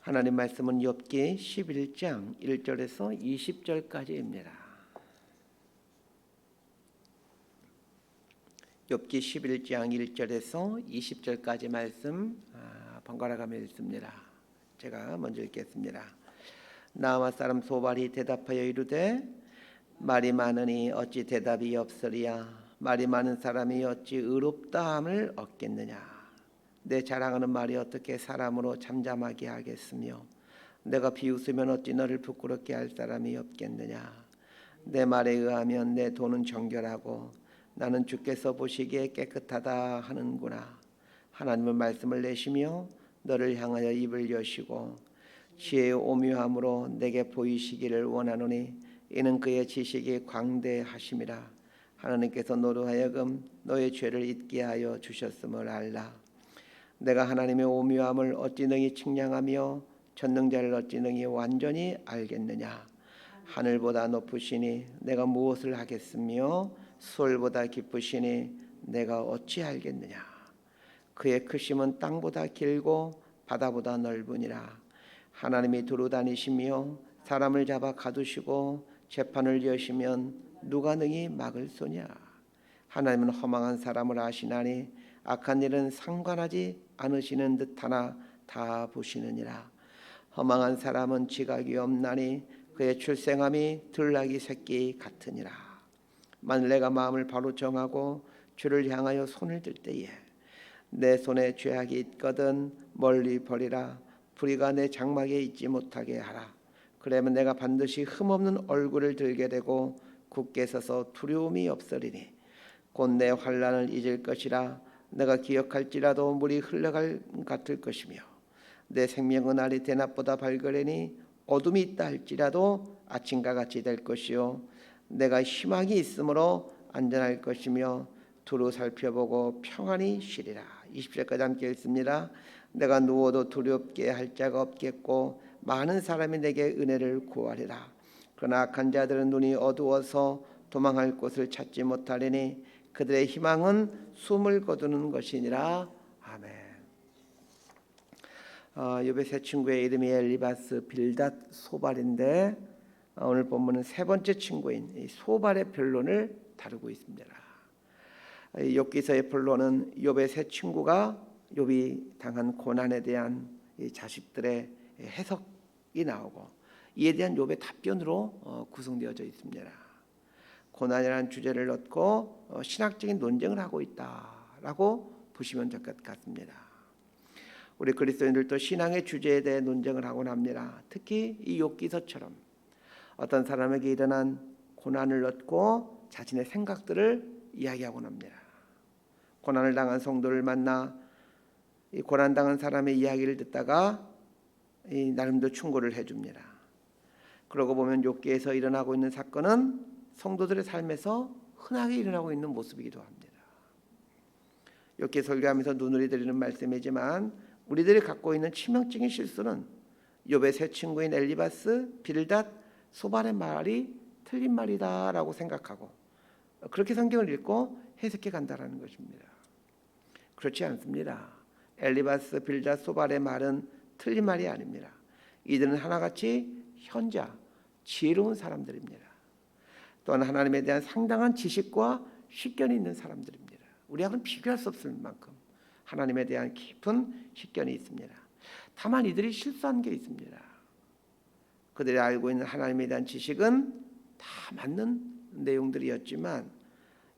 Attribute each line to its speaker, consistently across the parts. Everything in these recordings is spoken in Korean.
Speaker 1: 하나님 말씀은 욥기 11장 1절에서 20절까지입니다. 욥기 11장 1절에서 20절까지 말씀 번갈아가며 읽습니다. 제가 먼저 읽겠습니다. 나아마 사람 소발이 대답하여 이르되 말이 많으니 어찌 대답이 없으리야. 말이 많은 사람이 어찌 의롭다함을 얻겠느냐. 내 자랑하는 말이 어떻게 사람으로 잠잠하게 하겠으며 내가 비웃으면 어찌 너를 부끄럽게 할 사람이 없겠느냐. 내 말에 의하면 내 돈은 정결하고 나는 주께서 보시기에 깨끗하다 하는구나. 하나님은 말씀을 내시며 너를 향하여 입을 여시고 지혜의 오묘함으로 내게 보이시기를 원하노니 이는 그의 지식이 광대하심이라. 하나님께서 너로 하여금 너의 죄를 잊게 하여 주셨음을 알라. 내가 하나님의 오묘함을 어찌 능히 측량하며 전능자를 어찌 능히 완전히 알겠느냐. 하늘보다 높으시니 내가 무엇을 하겠으며 수월보다 깊으시니 내가 어찌 알겠느냐. 그의 크심은 땅보다 길고 바다보다 넓으니라. 하나님이 두루 다니시며 사람을 잡아 가두시고 재판을 여시면 누가 능히 막을 소냐. 하나님은 허망한 사람을 아시나니 악한 일은 상관하지 않으시는 듯하나 다 보시느니라. 허망한 사람은 지각이 없나니 그의 출생함이 들나귀 새끼 같으니라. 만일 내가 마음을 바로 정하고 주를 향하여 손을 들 때에 내 손에 죄악이 있거든 멀리 버리라. 불의가 내 장막에 있지 못하게 하라. 그러면 내가 반드시 흠없는 얼굴을 들게 되고 굳게 서서 두려움이 없으리니 곧 내 환난을 잊을 것이라. 내가 기억할지라도 물이 흘러갈 같을 것이며 내 생명은 알이 대낮보다 밝으려니 어둠이 있다 할지라도 아침과 같이 될 것이요 내가 희망이 있으므로 안전할 것이며 두루 살펴보고 평안히 쉬리라. 20절까지 함께 읽습니다. 내가 누워도 두렵게 할 자가 없겠고 많은 사람이 내게 은혜를 구하리라. 그러나 악한 자들은 눈이 어두워서 도망할 곳을 찾지 못하리니 그들의 희망은 숨을 거두는 것이니라. 아멘. 욥의 세 친구의 이름이 엘리바스, 빌닷, 소발인데 오늘 본문은 세 번째 친구인 이 소발의 변론을 다루고 있습니다. 욥기서의 본론은 욥의 세 친구가 욥이 당한 고난에 대한 이 자식들의 해석이 나오고 이에 대한 욥의 답변으로 구성되어져 있습니다. 고난이라는 주제를 얻고 신학적인 논쟁을 하고 있다라고 보시면 될 것 같습니다. 우리 그리스도인들도 신앙의 주제에 대해 논쟁을 하곤 합니다. 특히 이 욥기서처럼 어떤 사람에게 일어난 고난을 얻고 자신의 생각들을 이야기하곤 합니다. 고난을 당한 성도를 만나 이 고난당한 사람의 이야기를 듣다가 이 나름대로 충고를 해줍니다. 그러고 보면 욥기에서 일어나고 있는 사건은 성도들의 삶에서 흔하게 일어나고 있는 모습이기도 합니다. 욥기 설교하면서 눈으리 들리는 말씀이지만 우리들이 갖고 있는 치명적인 실수는 욥의 세 친구인 엘리바스, 빌닷, 소발의 말이 틀린 말이다라고 생각하고 그렇게 성경을 읽고 해석해 간다라는 것입니다. 그렇지 않습니다. 엘리바스, 빌닷, 소발의 말은 틀린 말이 아닙니다. 이들은 하나같이 현자, 지혜로운 사람들입니다. 또한 하나님에 대한 상당한 지식과 식견이 있는 사람들입니다. 우리하고는 비교할 수 없을 만큼 하나님에 대한 깊은 식견이 있습니다. 다만 이들이 실수한 게 있습니다. 그들이 알고 있는 하나님에 대한 지식은 다 맞는 내용들이었지만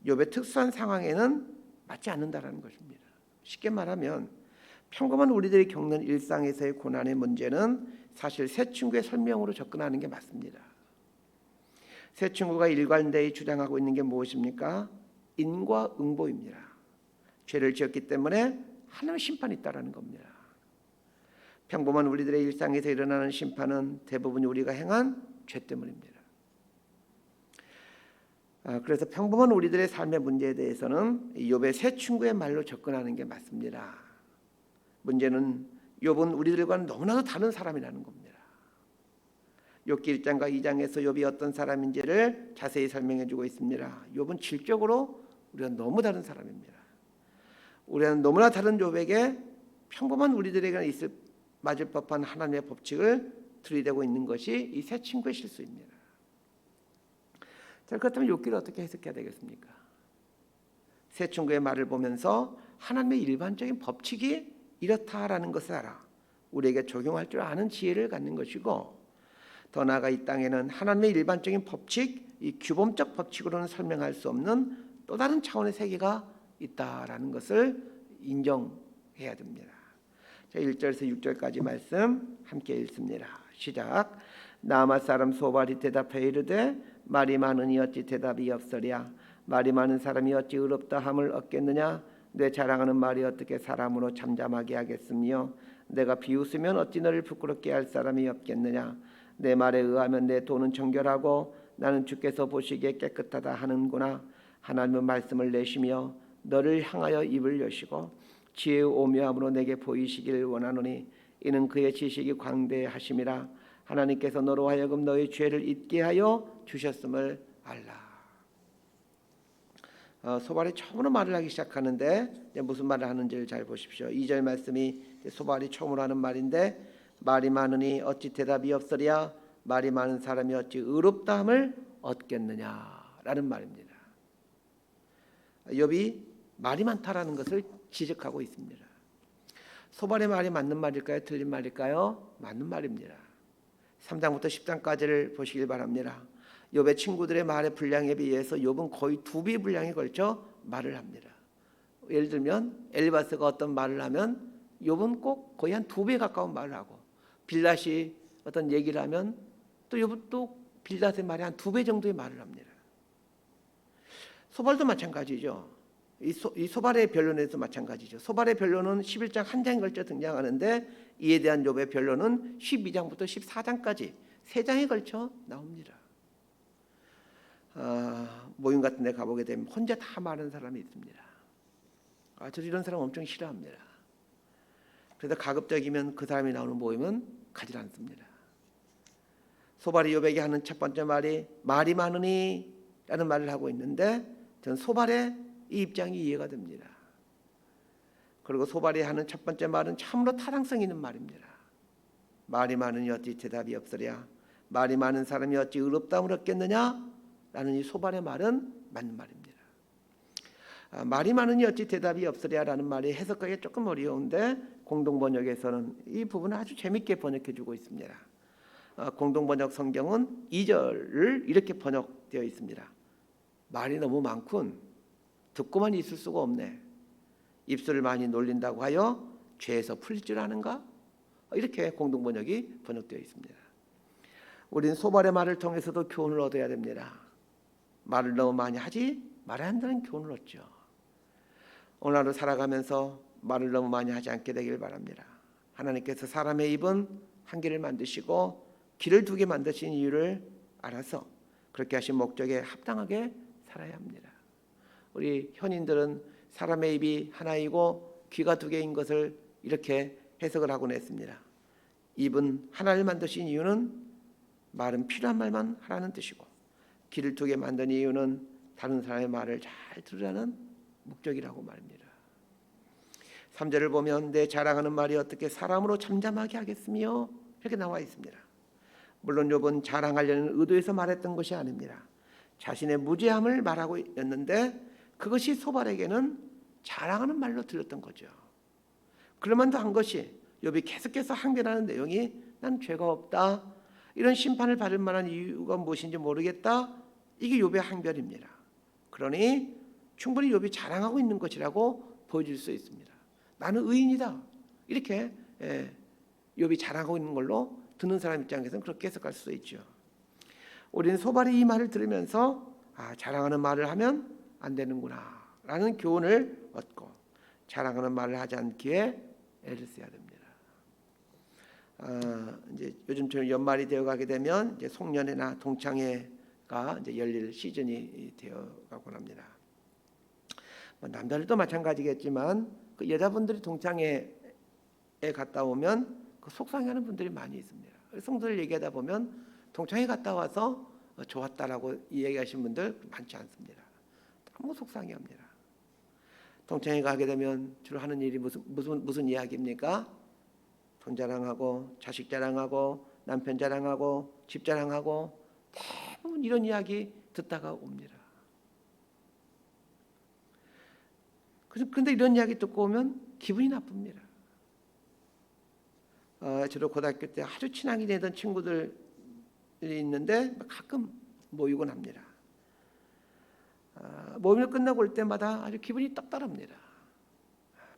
Speaker 1: 욥의 특수한 상황에는 맞지 않는다라는 것입니다. 쉽게 말하면 평범한 우리들이 겪는 일상에서의 고난의 문제는 사실 세 친구의 설명으로 접근하는 게 맞습니다. 세 친구가 일관되이 주장하고 있는 게 무엇입니까? 인과응보입니다. 죄를 지었기 때문에 하나님의 심판이 있다라는 겁니다. 평범한 우리들의 일상에서 일어나는 심판은 대부분 우리가 행한 죄 때문입니다. 그래서 평범한 우리들의 삶의 문제에 대해서는 욥의 세 친구의 말로 접근하는 게 맞습니다. 문제는 욥은 우리들과는 너무나도 다른 사람이라는 겁니다. 욥기 1장과 2장에서 욥이 어떤 사람인지를 자세히 설명해 주고 있습니다. 욥은 질적으로 우리가 너무 다른 사람입니다. 우리는 너무나 다른 욥에게 평범한 우리들에게 있을 맞을 법한 하나님의 법칙을 들이대고 있는 것이 이 새 친구의 실수입니다. 자, 그렇다면 욥기를 어떻게 해석해야 되겠습니까? 새 친구의 말을 보면서 하나님의 일반적인 법칙이 이렇다라는 것을 알아 우리에게 적용할 줄 아는 지혜를 갖는 것이고, 더 나아가 이 땅에는 하나님의 일반적인 법칙, 이 규범적 법칙으로는 설명할 수 없는 또 다른 차원의 세계가 있다라는 것을 인정해야 됩니다. 자, 1절에서 6절까지 말씀 함께 읽습니다. 시작. 나아마 사람 소발이 대답하여 이르되 말이 많으니 어찌 대답이 없으랴. 말이 많은 사람이 어찌 의롭다 함을 얻겠느냐. 내 자랑하는 말이 어떻게 사람으로 잠잠하게 하겠으며 내가 비웃으면 어찌 너를 부끄럽게 할 사람이 없겠느냐. 내 말에 의하면 내 돈은 정결하고 나는 주께서 보시기에 깨끗하다 하는구나. 하나님은 말씀을 내시며 너를 향하여 입을 여시고 지혜의 오묘함으로 내게 보이시길 원하노니 이는 그의 지식이 광대하심이라. 하나님께서 너로 하여금 너의 죄를 잊게 하여 주셨음을 알라. 소발이 처음으로 말을 하기 시작하는데 무슨 말을 하는지를 잘 보십시오. 2절 말씀이 소발이 처음으로 하는 말인데 말이 많으니 어찌 대답이 없으랴. 말이 많은 사람이 어찌 의롭다함을 얻겠느냐라는 말입니다. 욥이 말이 많다라는 것을 지적하고 있습니다. 소발의 말이 맞는 말일까요? 틀린 말일까요? 맞는 말입니다. 3장부터 10장까지를 보시길 바랍니다. 욥의 친구들의 말의 분량에 비해서 욥은 거의 2배 분량에 걸쳐 말을 합니다. 예를 들면 엘리바스가 어떤 말을 하면 욥은 꼭 거의 한 2배 가까운 말을 하고, 빌닷이 어떤 얘기를 하면 또 욥은 또 빌닷의 말이 한 2배 정도의 말을 합니다. 소발도 마찬가지죠. 이 소발의 변론에서 마찬가지죠. 소발의 변론은 11장 한 장에 걸쳐 등장하는데 이에 대한 욥의 변론은 12장부터 14장까지 3장에 걸쳐 나옵니다. 모임 같은 데 가보게 되면 혼자 다 말하는 사람이 있습니다. 저도 이런 사람 엄청 싫어합니다. 그래서 가급적이면 그 사람이 나오는 모임은 가지 않습니다. 소발이 욥에게 하는 첫 번째 말이 말이 많으니 라는 말을 하고 있는데 저는 소발의 이 입장이 이해가 됩니다. 그리고 소발이 하는 첫 번째 말은 참으로 타당성 있는 말입니다. 말이 많으니 어찌 대답이 없으랴. 말이 많은 사람이 어찌 의롭다함을 얻겠느냐 라는 이 소발의 말은 맞는 말입니다. 말이 많으니 어찌 대답이 없으랴라는 말이 해석하기 조금 어려운데 공동번역에서는 이 부분을 아주 재밌게 번역해주고 있습니다. 공동번역 성경은 2절을 이렇게 번역되어 있습니다. 말이 너무 많군 듣고만 있을 수가 없네. 입술을 많이 놀린다고 하여 죄에서 풀릴 줄 아는가? 이렇게 공동번역이 번역되어 있습니다. 우리는 소발의 말을 통해서도 교훈을 얻어야 됩니다. 말을 너무 많이 하지 말아야 한다는 교훈을 얻죠. 오늘 하루 살아가면서 말을 너무 많이 하지 않게 되길 바랍니다. 하나님께서 사람의 입은 한 개를 만드시고 귀를 2개 만드신 이유를 알아서 그렇게 하신 목적에 합당하게 살아야 합니다. 우리 현인들은 사람의 입이 하나이고 귀가 2개인 것을 이렇게 해석을 하곤 했습니다. 입은 하나를 만드신 이유는 말은 필요한 말만 하라는 뜻이고, 귀를 2개 만든 이유는 다른 사람의 말을 잘 들으라는 목적이라고 말입니다. 3절을 보면 내 자랑하는 말이 어떻게 사람으로 잠잠하게 하겠으며 이렇게 나와 있습니다. 물론 욥은 자랑하려는 의도에서 말했던 것이 아닙니다. 자신의 무죄함을 말하고 있는데 그것이 소발에게는 자랑하는 말로 들렸던 거죠. 그럴만도 한 것이 욥이 계속해서 항변하는 내용이 난 죄가 없다, 이런 심판을 받을 만한 이유가 무엇인지 모르겠다, 이게 욥의 항변입니다. 그러니 충분히 욥이 자랑하고 있는 것이라고 보여줄 수 있습니다. 나는 의인이다, 이렇게 욥이 자랑하고 있는 걸로 듣는 사람 입장에서는 그렇게 해석할 수 있죠. 우리는 소발이 이 말을 들으면서 자랑하는 말을 하면 안 되는구나 라는 교훈을 얻고 자랑하는 말을 하지 않기에 애를 써야 됩니다. 이제 요즘처럼 연말이 되어가게 되면 이제 송년회나 동창회가 이제 열릴 시즌이 되어가곤 합니다. 남자들도 마찬가지겠지만 그 여자분들이 동창회에 갔다 오면 그 속상해하는 분들이 많이 있습니다. 성도들 얘기하다 보면 동창회 갔다 와서 좋았다라고 이야기하신 분들 많지 않습니다. 너무 속상해합니다. 동창회 가게 되면 주로 하는 일이 무슨 이야기입니까? 돈 자랑하고 자식 자랑하고 남편 자랑하고 집 자랑하고 대부분 이런 이야기 듣다가 옵니다. 그런데 이런 이야기 듣고 오면 기분이 나쁩니다. 저도 고등학교 때 아주 친하게 되던 친구들이 있는데 가끔 모이곤 합니다. 모임을 끝나고 올 때마다 아주 기분이 떡달합니다.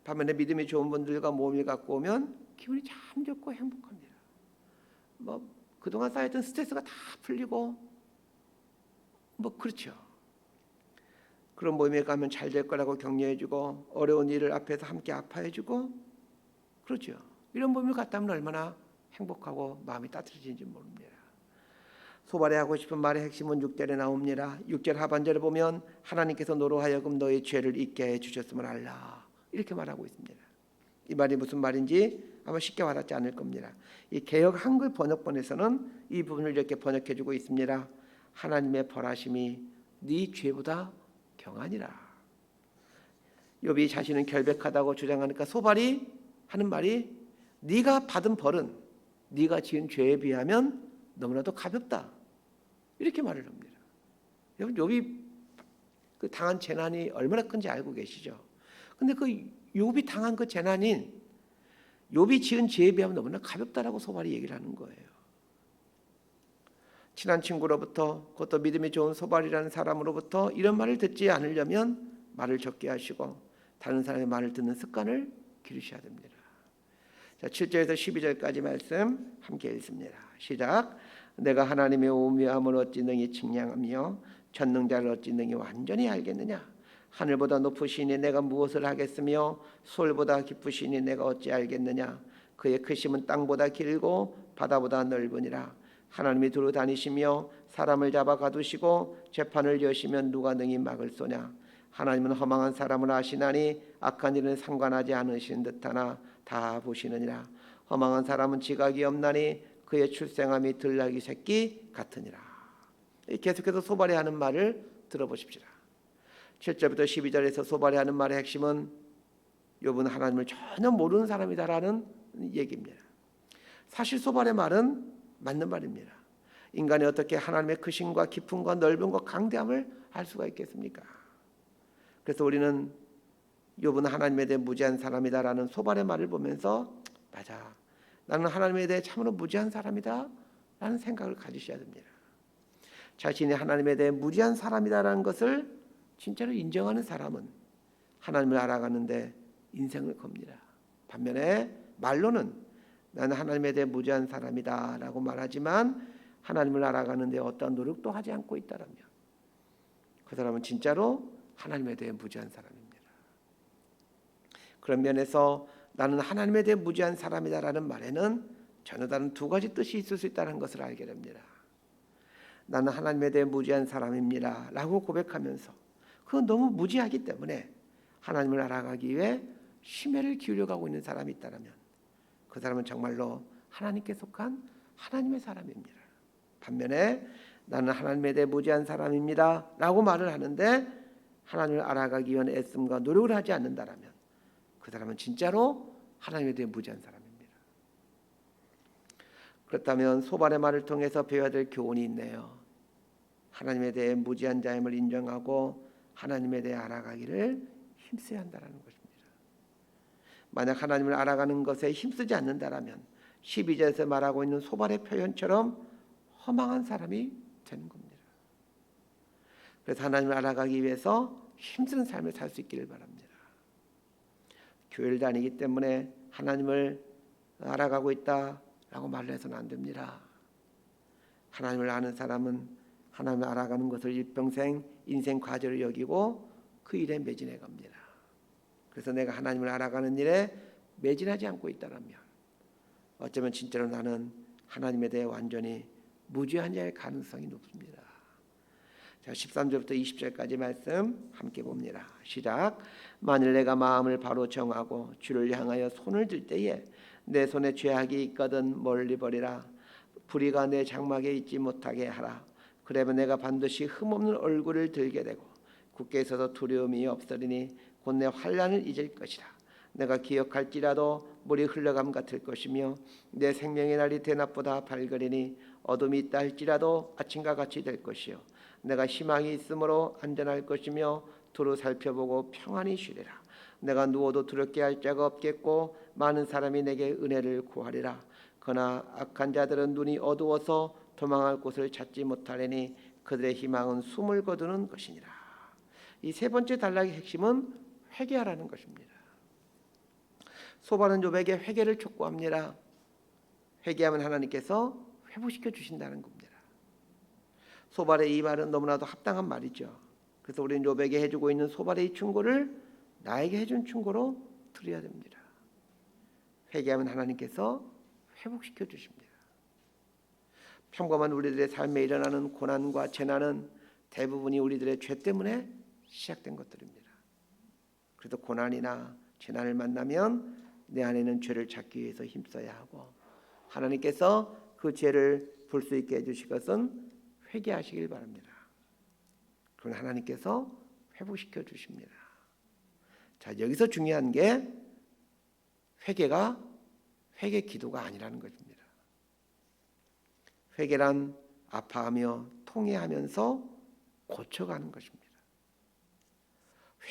Speaker 1: 반면에 믿음이 좋은 분들과 모임을 갖고 오면 기분이 참 좋고 행복합니다. 그동안 쌓였던 스트레스가 다 풀리고 그렇죠. 그런 모임에 가면 잘 될 거라고 격려해주고 어려운 일을 앞에서 함께 아파해주고 그렇죠. 이런 모임을 갔다면 얼마나 행복하고 마음이 따뜻해지는지 모릅니다. 소발에 하고 싶은 말의 핵심은 6절에 나옵니다. 6절 하반절에 보면 하나님께서 너로 하여금 너의 죄를 잊게 해주셨음을 알라 이렇게 말하고 있습니다. 이 말이 무슨 말인지 아마 쉽게 와닿지 않을 겁니다. 이 개역 한글 번역본에서는 이 부분을 이렇게 번역해주고 있습니다. 하나님의 벌하심이 네 죄보다 경하니라. 욥이 자신은 결백하다고 주장하니까 소발이 하는 말이 네가 받은 벌은 네가 지은 죄에 비하면 너무나도 가볍다 이렇게 말을 합니다. 여러분 욥이 그 당한 재난이 얼마나 큰지 알고 계시죠? 근데 그 욥이 당한 그 재난인 욥이 지은 죄에 비하면 너무나 가볍다라고 소발이 얘기를 하는 거예요. 친한 친구로부터 그것도 믿음이 좋은 소발이라는 사람으로부터 이런 말을 듣지 않으려면 말을 적게 하시고 다른 사람의 말을 듣는 습관을 기르셔야 됩니다. 자, 7절에서 12절까지 말씀 함께 읽습니다. 시작. 내가 하나님의 오묘함을 어찌 능히 측량하며 전능자를 어찌 능히 완전히 알겠느냐. 하늘보다 높으시니 내가 무엇을 하겠으며 솔보다 깊으시니 내가 어찌 알겠느냐. 그의 크심은 땅보다 길고 바다보다 넓으니라. 하나님이 두루 다니시며 사람을 잡아 가두시고 재판을 여시면 누가 능히 막을 소냐. 하나님은 허망한 사람을 아시나니 악한 일은 상관하지 않으시는 듯하나 다 보시느니라. 허망한 사람은 지각이 없나니 그의 출생함이 들나귀 새끼 같으니라. 계속해서 소발이 하는 말을 들어보십시다. 7절부터 12절에서 소발이 하는 말의 핵심은 욥은 하나님을 전혀 모르는 사람이다라는 얘기입니다. 사실 소발의 말은 맞는 말입니다. 인간이 어떻게 하나님의 크심과 깊음과 넓음과 강대함을 알 수가 있겠습니까? 그래서 우리는 욥은 하나님에 대해 무지한 사람이다라는 소발의 말을 보면서 맞아, 나는 하나님에 대해 참으로 무지한 사람이다 라는 생각을 가지셔야 됩니다. 자신이 하나님에 대해 무지한 사람이다라는 것을 진짜로 인정하는 사람은 하나님을 알아가는데 인생을 겁니다. 반면에 말로는 나는 하나님에 대해 무지한 사람이다 라고 말하지만 하나님을 알아가는데 어떠한 노력도 하지 않고 있다면 그 사람은 진짜로 하나님에 대해 무지한 사람입니다. 그런 면에서 나는 하나님에 대해 무지한 사람이다라는 말에는 전혀 다른 두 가지 뜻이 있을 수 있다는 것을 알게 됩니다. 나는 하나님에 대해 무지한 사람입니다 라고 고백하면서 그건 너무 무지하기 때문에 하나님을 알아가기 위해 심혈을 기울여가고 있는 사람이 있다면 그 사람은 정말로 하나님께 속한 하나님의 사람입니다. 반면에 나는 하나님에 대해 무지한 사람입니다 라고 말을 하는데 하나님을 알아가기 위한 애씀과 노력을 하지 않는다면 그 사람은 진짜로 하나님에 대해 무지한 사람입니다. 그렇다면 소발의 말을 통해서 배워야 될 교훈이 있네요. 하나님에 대해 무지한 자임을 인정하고 하나님에 대해 알아가기를 힘써야 한다는 것입니다. 만약 하나님을 알아가는 것에 힘쓰지 않는다면 12절에서 말하고 있는 소발의 표현처럼 허망한 사람이 되는 겁니다. 그래서 하나님을 알아가기 위해서 힘쓰는 삶을 살 수 있기를 바랍니다. 교회를 다니기 때문에 하나님을 알아가고 있다라고 말을 해서는 안 됩니다. 하나님을 아는 사람은 하나님을 알아가는 것을 일평생 인생 과제로 여기고 그 일에 매진해 갑니다. 그래서 내가 하나님을 알아가는 일에 매진하지 않고 있다면 어쩌면 진짜로 나는 하나님에 대해 완전히 무지한 자의 가능성이 높습니다. 자, 13절부터 20절까지 말씀 함께 봅니다. 시작. 만일 내가 마음을 바로 정하고 주를 향하여 손을 들 때에 내 손에 죄악이 있거든 멀리 버리라. 불의가 내 장막에 있지 못하게 하라. 그러면 내가 반드시 흠없는 얼굴을 들게 되고 굳게 서서 두려움이 없으리니 곧 내 환난을 잊을 것이라. 내가 기억할지라도 물이 흘러감 같을 것이며 내 생명의 날이 대낮보다 밝으리니 어둠이 있다 할지라도 아침과 같이 될 것이요 내가 희망이 있으므로 안전할 것이며 두루 살펴보고 평안히 쉬리라. 내가 누워도 두렵게 할 자가 없겠고 많은 사람이 내게 은혜를 구하리라. 그러나 악한 자들은 눈이 어두워서 도망할 곳을 찾지 못하리니 그들의 희망은 숨을 거두는 것이니라. 이 세 번째 단락의 핵심은 회개하라는 것입니다. 소발은 욥에게 회개를 촉구합니다. 회개하면 하나님께서 회복시켜 주신다는 겁니다. 소발의 이 말은 너무나도 합당한 말이죠. 그래서 우리는 욥에게 해주고 있는 소발의 이 충고를 나에게 해준 충고로 드려야 됩니다. 회개하면 하나님께서 회복시켜 주십니다. 평범한 우리들의 삶에 일어나는 고난과 재난은 대부분이 우리들의 죄 때문에 시작된 것들입니다. 그래서 고난이나 재난을 만나면 내 안에는 죄를 찾기 위해서 힘써야 하고 하나님께서 그 죄를 볼 수 있게 해주실 것은 회개하시길 바랍니다. 그럼 하나님께서 회복시켜 주십니다. 자, 여기서 중요한 게 회개가 회개 기도가 아니라는 것입니다. 회개란 아파하며 통회하면서 고쳐가는 것입니다.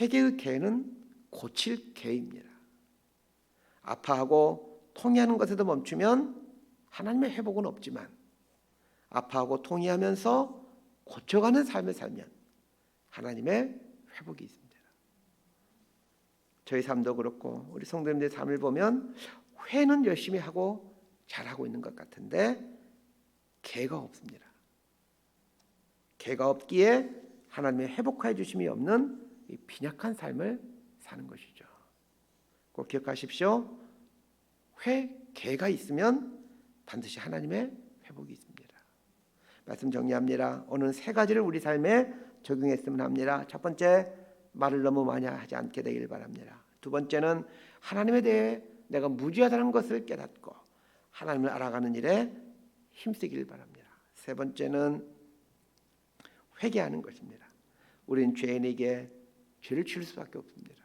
Speaker 1: 회개의 개는 고칠 개입니다. 아파하고 통회하는 것에도 멈추면 하나님의 회복은 없지만 아파하고 통회하면서 고쳐가는 삶을 살면 하나님의 회복이 있습니다. 저희 삶도 그렇고 우리 성도님들의 삶을 보면 회는 열심히 하고 잘하고 있는 것 같은데 개가 없습니다. 개가 없기에 하나님의 회복하여 주심이 없는 이 빈약한 삶을 사는 것이죠. 꼭 기억하십시오. 개가 있으면 반드시 하나님의 회복이 있습니다. 말씀 정리합니다. 오늘 세 가지를 우리 삶에 적용했으면 합니다. 첫 번째, 말을 너무 많이 하지 않게 되길 바랍니다. 두 번째는 하나님에 대해 내가 무지하다는 것을 깨닫고 하나님을 알아가는 일에 힘쓰길 바랍니다. 세 번째는 회개하는 것입니다. 우리는 죄인에게 죄를 지을 수밖에 없습니다.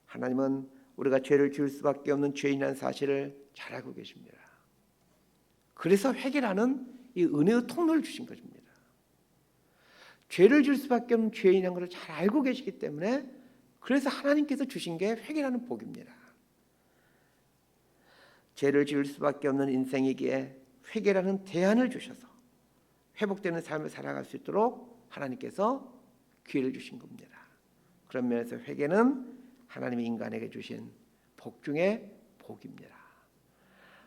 Speaker 1: 하나님은 우리가 죄를 지을 수밖에 없는 죄인이라는 사실을 잘 알고 계십니다. 그래서 회개라는 이 은혜의 통로를 주신 것입니다. 죄를 지을 수밖에 없는 죄인이라는 것을 잘 알고 계시기 때문에 그래서 하나님께서 주신 게 회개라는 복입니다. 죄를 지을 수밖에 없는 인생이기에 회개라는 대안을 주셔서 회복되는 삶을 살아갈 수 있도록 하나님께서 기회를 주신 겁니다. 그런 면에서 회개는 하나님이 인간에게 주신 복 중에 복입니다.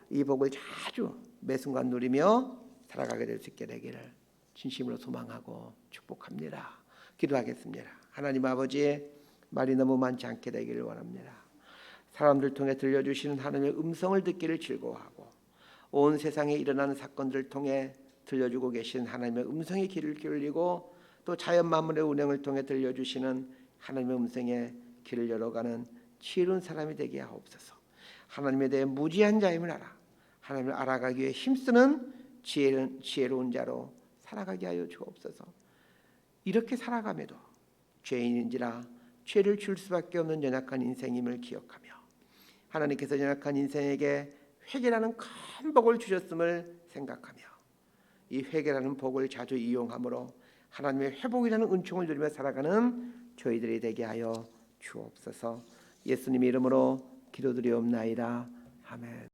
Speaker 1: 이 복을 자주 매 순간 누리며 살아가게 될 수 있게 되기를 진심으로 소망하고 축복합니다. 기도하겠습니다. 하나님 아버지, 말이 너무 많지 않게 되기를 원합니다. 사람들 통해 들려주시는 하나님의 음성을 듣기를 즐거워하고 온 세상에 일어나는 사건들을 통해 들려주고 계신 하나님의 음성의 귀를 기울이고 또 자연 만물의 운행을 통해 들려주시는 하나님의 음성에 길을 열어가는 지혜로운 사람이 되게 하옵소서. 하나님에 대해 무지한 자임을 알아 하나님을 알아가기 위해 힘쓰는 지혜로운 자로 살아가게 하여 주옵소서. 이렇게 살아감에도 죄인인지라 죄를 지을 수밖에 없는 연약한 인생임을 기억하며 하나님께서 연약한 인생에게 회개라는 큰 복을 주셨음을 생각하며 이 회개라는 복을 자주 이용함으로 하나님의 회복이라는 은총을 누리며 살아가는 저희들이 되게 하여 주옵소서. 예수님의 이름으로 기도드리옵나이다. 아멘.